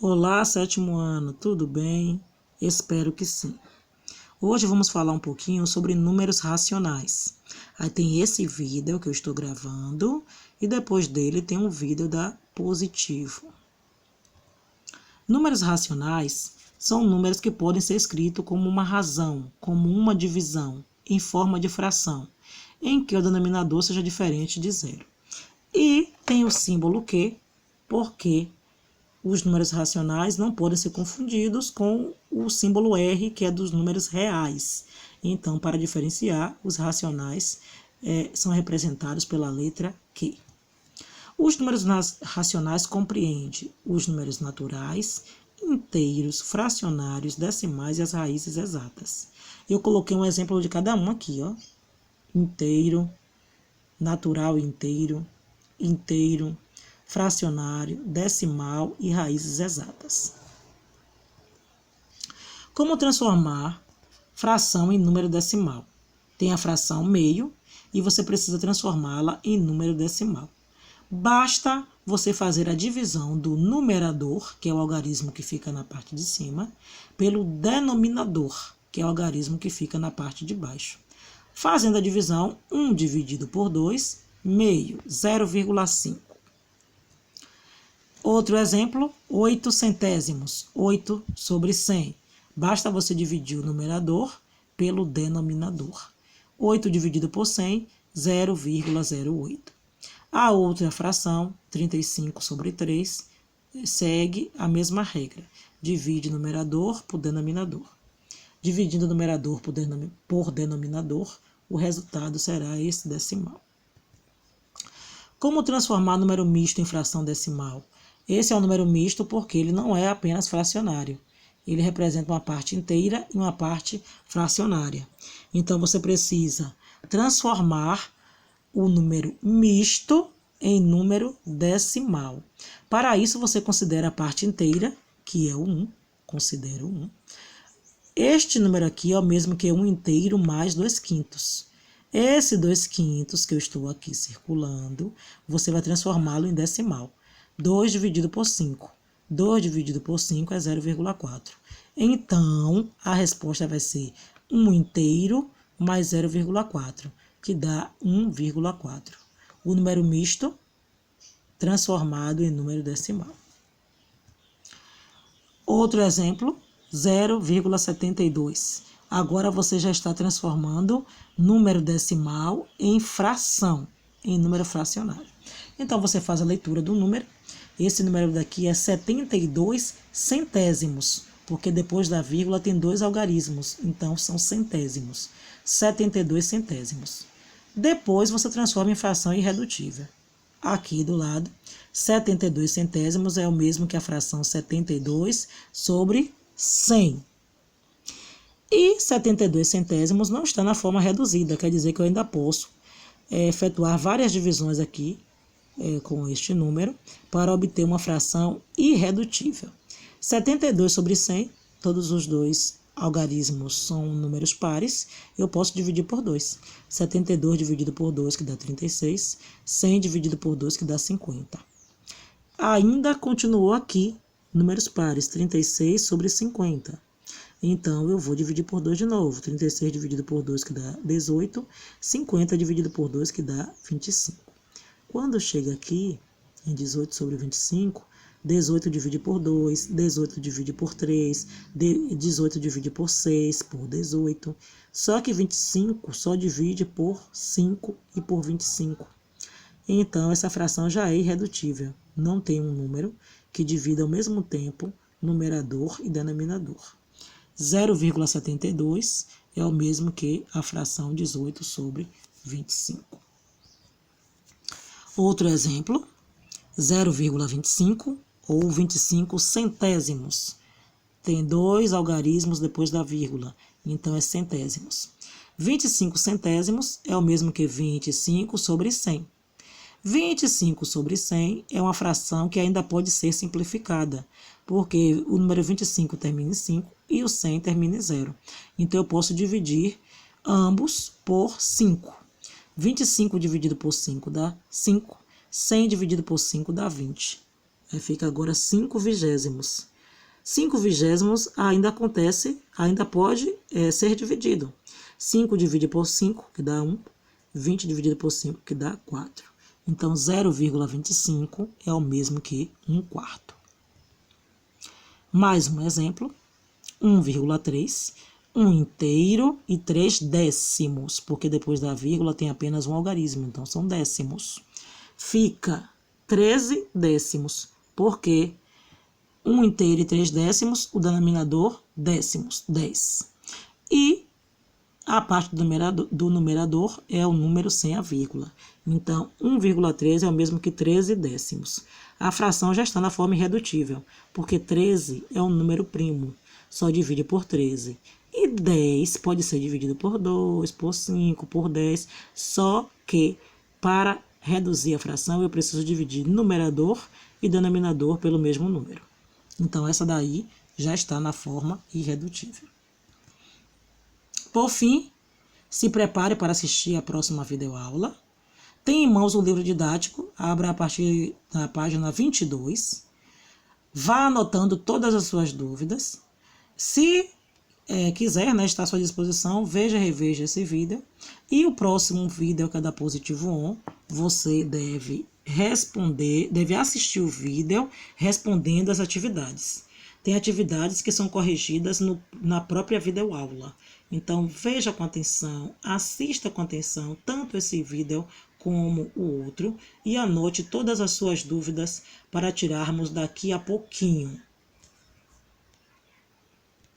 Olá, sétimo ano, tudo bem? Espero que sim. Hoje vamos falar um pouquinho sobre números racionais. Aí tem esse vídeo que eu estou gravando e depois dele tem um vídeo da Positivo. Números racionais são números que podem ser escritos como uma razão, como uma divisão, em forma de fração, em que o denominador seja diferente de zero. E tem o símbolo Q, porque os números racionais não podem ser confundidos com o símbolo R, que é dos números reais. Então, para diferenciar, os racionais são representados pela letra Q. Os números racionais compreendem os números naturais, inteiros, fracionários, decimais e as raízes exatas. Eu coloquei um exemplo de cada um aqui, ó. Inteiro, natural inteiro, inteiro, fracionário, decimal e raízes exatas. Como transformar fração em número decimal? Tem a fração meio e você precisa transformá-la em número decimal. Basta você fazer a divisão do numerador, que é o algarismo que fica na parte de cima, pelo denominador, que é o algarismo que fica na parte de baixo. Fazendo a divisão, 1 dividido por 2, meio, 0,5. Outro exemplo, 8 centésimos, 8 sobre 100. Basta você dividir o numerador pelo denominador. 8 dividido por 100, 0,08. A outra fração, 35 sobre 3, segue a mesma regra. Divide numerador por denominador. Dividindo o numerador por denominador, o resultado será esse decimal. Como transformar número misto em fração decimal? Esse é um número misto porque ele não é apenas fracionário. Ele representa uma parte inteira e uma parte fracionária. Então, você precisa transformar o número misto em número decimal. Para isso, você considera a parte inteira, que é o 1. Considera o 1. Este número aqui é o mesmo que 1 inteiro mais 2 quintos. Esse 2 quintos que eu estou aqui circulando, você vai transformá-lo em decimal. 2 dividido por 5. 2 dividido por 5 é 0,4. Então, a resposta vai ser 1 inteiro mais 0,4, que dá 1,4. O número misto transformado em número decimal. Outro exemplo, 0,72. Agora você já está transformando número decimal em fração, em número fracionário. Então, você faz a leitura do número. Esse número daqui é 72 centésimos, porque depois da vírgula tem 2 algarismos, então são centésimos. 72 centésimos. Depois você transforma em fração irredutível. Aqui do lado, 72 centésimos é o mesmo que a fração 72 sobre 100. E 72 centésimos não está na forma reduzida, quer dizer que eu ainda posso efetuar várias divisões aqui com este número para obter uma fração irredutível. 72 sobre 100, todos os dois algarismos são números pares, eu posso dividir por 2. 72 dividido por 2, que dá 36. 100 dividido por 2, que dá 50. Ainda continuou aqui números pares, 36 sobre 50. Então, eu vou dividir por 2 de novo. 36 dividido por 2, que dá 18. 50 dividido por 2, que dá 25. Quando chega aqui, em 18 sobre 25, 18 divide por 2, 18 divide por 3, 18 divide por 6, por 18. Só que 25 só divide por 5 e por 25. Então, essa fração já é irredutível. Não tem um número que divida ao mesmo tempo numerador e denominador. 0,72 é o mesmo que a fração 18 sobre 25. Outro exemplo, 0,25 ou 25 centésimos. Tem 2 algarismos depois da vírgula, então é centésimos. 25 centésimos é o mesmo que 25 sobre 100. 25 sobre 100 é uma fração que ainda pode ser simplificada, porque o número 25 termina em 5 e o 100 termina em 0. Então, eu posso dividir ambos por 5. 25 dividido por 5 dá 5. 100 dividido por 5 dá 20. Aí fica agora 5 vigésimos. 5/20 ainda pode ser dividido. 5 dividido por 5, que dá 1. 20 dividido por 5, que dá 4. Então, 0,25 é o mesmo que 1/4. Mais um exemplo. 1,3, 1 inteiro e 3 décimos, porque depois da vírgula tem apenas um algarismo, então são décimos. Fica 13 décimos, porque 1 inteiro e 3 décimos, o denominador décimos, 10. E a parte do numerador é o número sem a vírgula. Então, 1,13 é o mesmo que 13 décimos. A fração já está na forma irredutível, porque 13 é um número primo, só divide por 13. E 10 pode ser dividido por 2, por 5, por 10, só que para reduzir a fração eu preciso dividir numerador e denominador pelo mesmo número. Então, essa daí já está na forma irredutível. Por fim, se prepare para assistir a próxima videoaula. Tem em mãos o livro didático, abra a partir da página 22. Vá anotando todas as suas dúvidas. Se quiser, está à sua disposição, veja e reveja esse vídeo. E o próximo vídeo, que é da Positivo On, você deve assistir o vídeo respondendo as atividades. Tem atividades que são corrigidas na própria videoaula. Então, veja com atenção, assista com atenção tanto esse vídeo como o outro e anote todas as suas dúvidas para tirarmos daqui a pouquinho.